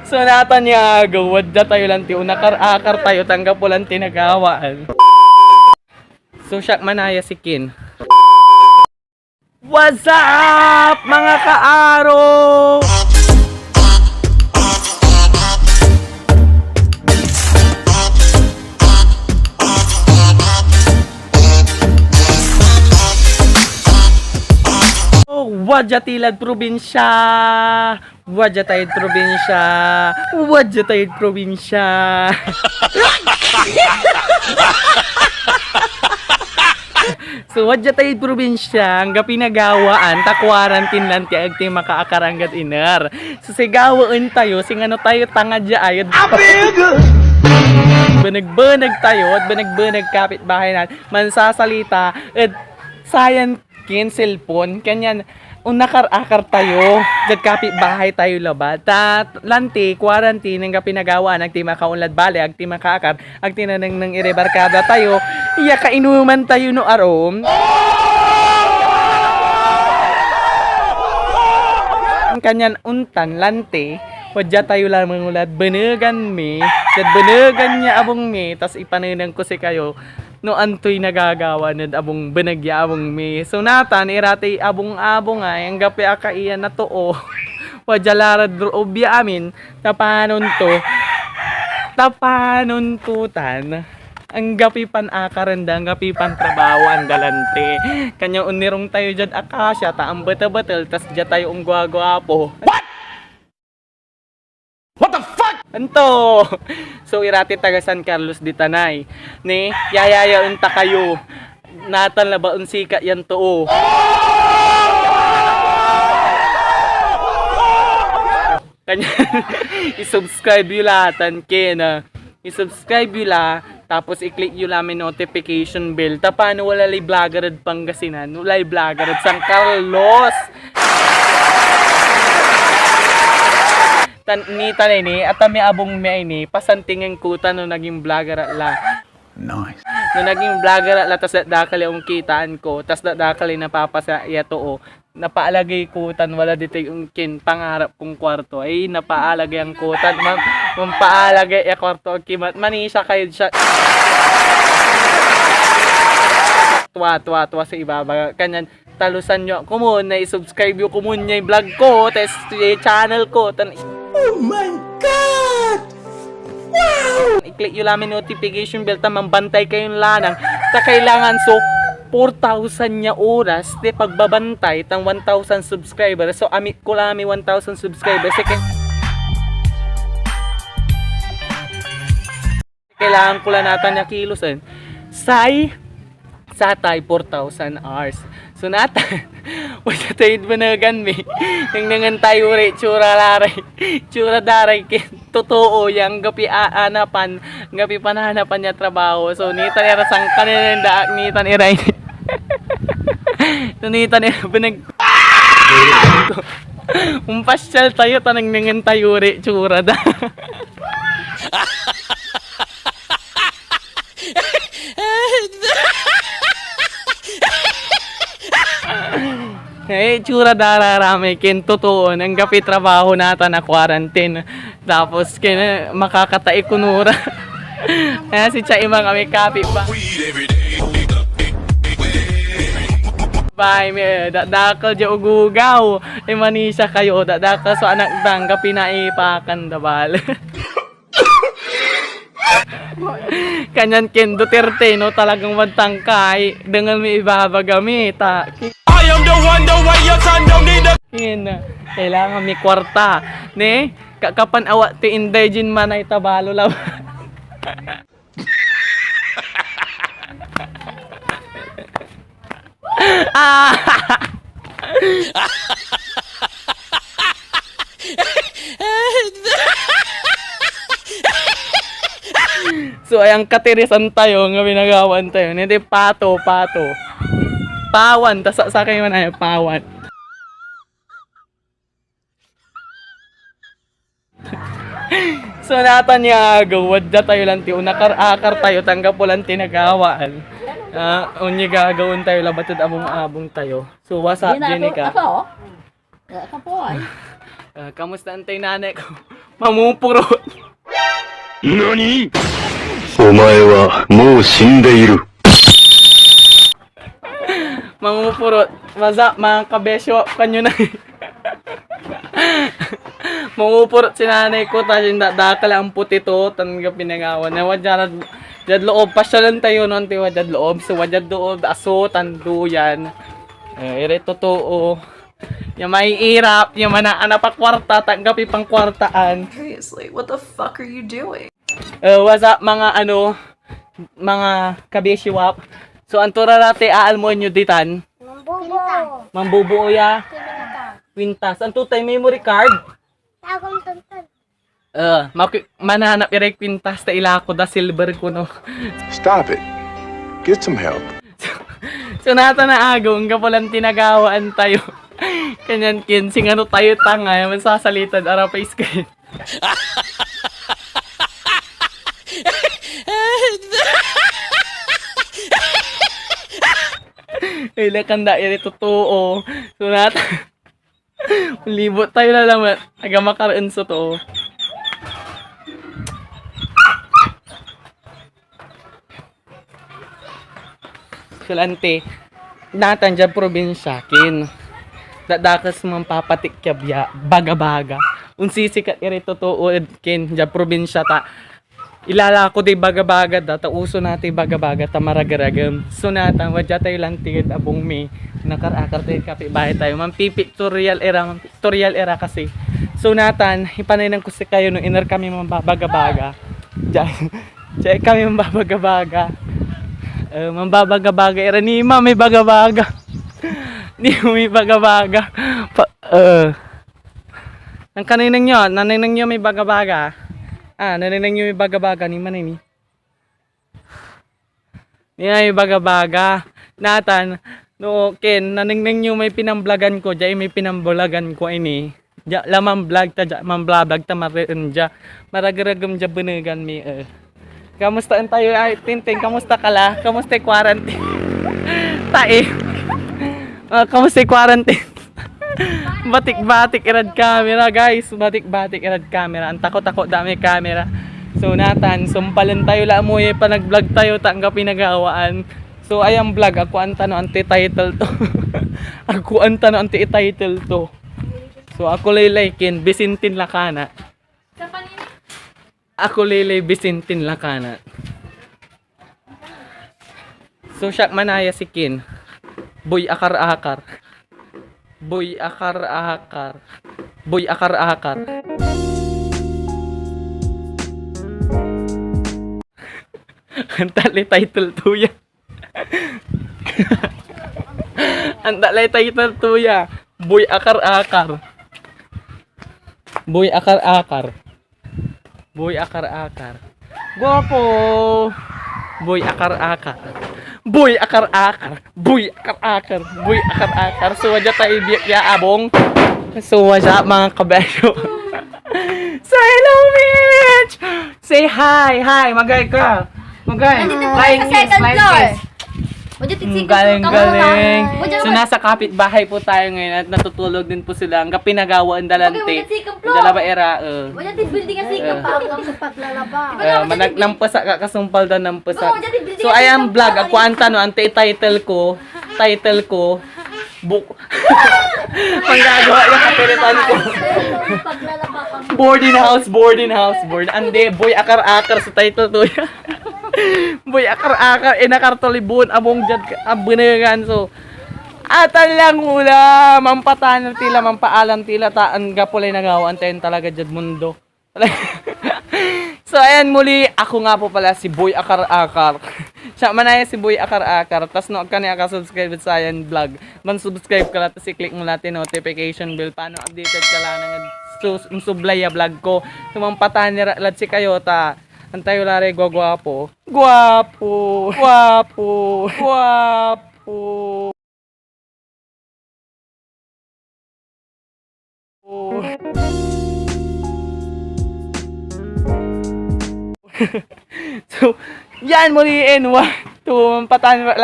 So natan niya gawad da tayo lang ti unakar-akar tayo tanggap po lang tinagawaan. So siya manaya si Kin. What's up mga kaaro? Wadjatilad probinsya, Wadjatayid probinsya, Wadjatayid probinsya. So Wadjatayid probinsya, ang pinagawaan, ta quarantine lang ti agti makaakarangat iner. So sigawaan tayo, sing ano tayo tanga dya ayod. Banag-banag tayo, at banag-banag kapit bahay natin, mansasalita, at sayan kin cellphone kanyan unakar-akar tayo jad kapit bahay tayo labad tat lanti quarantine nga pinagawa nagti makaunlad bale agti makaakar agti na nang irebarkada tayo iya kainuman tayo no arom kanyan untan lanti wadya tayo lang mangulad benegan mi jad benegan niya abong mi tas ipanenang ko si kayo no antoy nagagawa nad abong benagya abong mi. So natan irati abong-abong ay ang gapi akaiyan na too. Wajalarad obya amin tapanon tutan. Ang gapi pan akaranda, ang gapi pan trabaho ang galante. Kanya unirong tayo jad akasya ta ang bata-batal tas jad tayo ang gwapo. Anto. So irati taga San Carlos di Tanay. Ni yayayaon ta kayo. Natan la baon sika yan to. Kanya i-subscribe yu latan kena. I-subscribe yu la tapos i-click yu lamin notification bell. Tapano wala lay vlogger at Pangasinan, wala lay vlogger at San Carlos. Ni tanay ni at may abong may ni pasantingin kuta no naging vlogger at la. Nice. No naging vlogger at la tas dakali ang kitaan ko tas dakali napapasa iya to napaalagay kutan wala dito yung kin pangarap kong kwarto ay napaalagay ang kutan mampaalagay ya kwarto kimat manisa kayo siya tuwa sa ibaba kanyan talusan nyo kumun na i-subscribe yung kumun niya yung vlog ko tas channel ko Oh my God! Wow! I-click yung lamin notification bell tamang bantay kayong lanang ta kailangan so 4,000 nya oras de pagbabantay tang 1,000 subscribers so amit ko lami 1,000 subscribers kailangan ko lang natin na kilos satay 4,000 hours so natan wala tayo banagan mi nang tayo re tsura daray totoo yang gapi aanapan gapi panahanapan niya trabaho so nitan irasang kanina daak nitan iray so nitan banag pasyal tayo tanang nangan tayo re tsura da tsura dararami kin totoo nang gapi trabaho nata na quarantine tapos kin makakatai kunura kaya si Chaimang kami kapi pa bye me dadakal di ugugaw manisa kayo dadakal so anak dang gapi naipakan dabal kanyan kin Duterte no talagang magtangkay dengan may ibabagami ta I am the one your son don't need a kailangan may kwarta ne kapan awa ti inday jin manay tabalo law so ayang katirisan tayo nga binagawan tayo hindi pato pawan tas sa kayo man ay pawan so natan niya gawad da tayo lang ti unakar-akar tayo tanggap po lang tinagawaan unyi gagawin tayo labatid abong tayo so what's up Jenica Ako po ay. kamusta antay nanay ko Mamupurot. 何お前はもう死んでいる。 Mamupurot. Maza, mga kabesyo, kanyo na. Mamupurot si nanay ko, tapos yung dakala ang puti to, tanga pinangawan. Na wajad loob, pasyalan tayo noon, tiwa wajad loob. So wajad loob, aso, tanduyan. Ire totoo. Yung may irap, yung manaan pa kwarta, tanggapi pang kwartaan. Seriously, what the fuck are you doing? What's up mga kabesyo-wap? So, antura natin aalmoan nyo ditan. Mambubuo ya. Quintas. Ang tutay memory card. Mananap iray quintas ta ilako da silver ko no. Stop it. Get some help. So, nata na agong kapalang tinagawaan tayo. Kanyan kinsing ano tayo tanga. Masasalitan ara pa screen. Ila kanda iri totoo. So nat libot tayo na lang aga makaroon sa to. Sulante natan dyan probinsya kin. Dadakas mampapatik kyabya baga-baga. Unsisikat iri totoo kin dyan probinsya ta. Ilala ko di baga-baga da, uso natin baga-baga ta maragaragam. So nata, wadya tayo lang tigid abong may nakarakar tayo kapi bahay tayo. Mampipictorial era kasi. So natan, ipanaynan ko si kayo nung iner kami mambabaga-baga. Diyan kami mambabaga-baga. Mambabaga-baga era ni ma may baga-baga. Ni may baga-baga. Ang kaninang nyo, naninang nyo may baga-baga. Naninang nyo may baga-baga ni manini. Niya may baga-baga. Natan, no, Ken, naninang nyo may pinamblagan ko. Diya may pinamblagan ko ini. Diya, lamang vlog ta, diya, mamblabag ta marin diya. Maragaragam diya bunugan mi. Kamusta tayo ay Tinting, kamusta ka la? Kamusta yung quarantine? Tae. Kamusta yung quarantine? Batik-batik irad camera guys. Batik-batik irad camera. Ang takot-takot dami camera. So natan, sumpalan tayo la mo pa nag-vlog tayo tanggap pinagawaan. So ayang vlog ako anta no anti-title to. Ako anta no anti-title to. So ako laykin Bisintin Lakana. Ako lilay Bisintin Lakana. So siya manaya si Kin. Boy akar-akar. Boy akar-akar. Boy akar-akar. Antali title 2 ya. Antali title 2 ya. Boy akar-akar. Boy akar-akar. Boy akar-akar. Guwapo. Boy akar-akar. Boy akar-akar. Boy akar-akar. Boy akar-akar. So wajah tayo biyak ya abong. So wajah mga kabesyo. Say hello Mitch. Say hi. Hi. Magay ka. Magay. Flying kiss. Flying kiss. Galing. So nasa kapitbahay po tayo ngayon at natutulog din po sila. Hanggang pinagawaan dalante. Dalawa era. Wala din building kasi kapag sa paglalaba. Managnampasa ka kasumpal daw nampasa. So ayan vlog ako anta no ante title ko book. Panggagawa yung kapilitan ko. Boarding house. Ande boy akar-akar sa title to. Boy akar-akar nakartolibon abong jad abunengan so atan lang ula mampatan tila mampaalan tila taan gapulay nagawan tayo talaga jad mundo. So ayan muli ako nga po pala si Boy Akar-akar. Siya manaya si Boy Akar-akar. Tas no kani aka subscribe sa ayan vlog. Man subscribe ka lang tas i-click mo natin notification bell paano updated ka lang ng sublaya vlog ko. Sumampatan ni lad si kayo ta antayo lare gwapo. Gwapo. So, yan muliin. 1, 2, pasalamat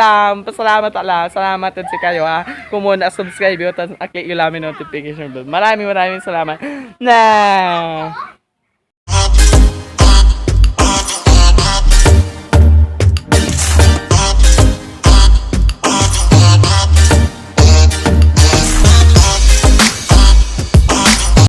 din si kayo ha. Kung muna subscribe yun, tapos akit yung lamin notification bell. Maraming salamat. Na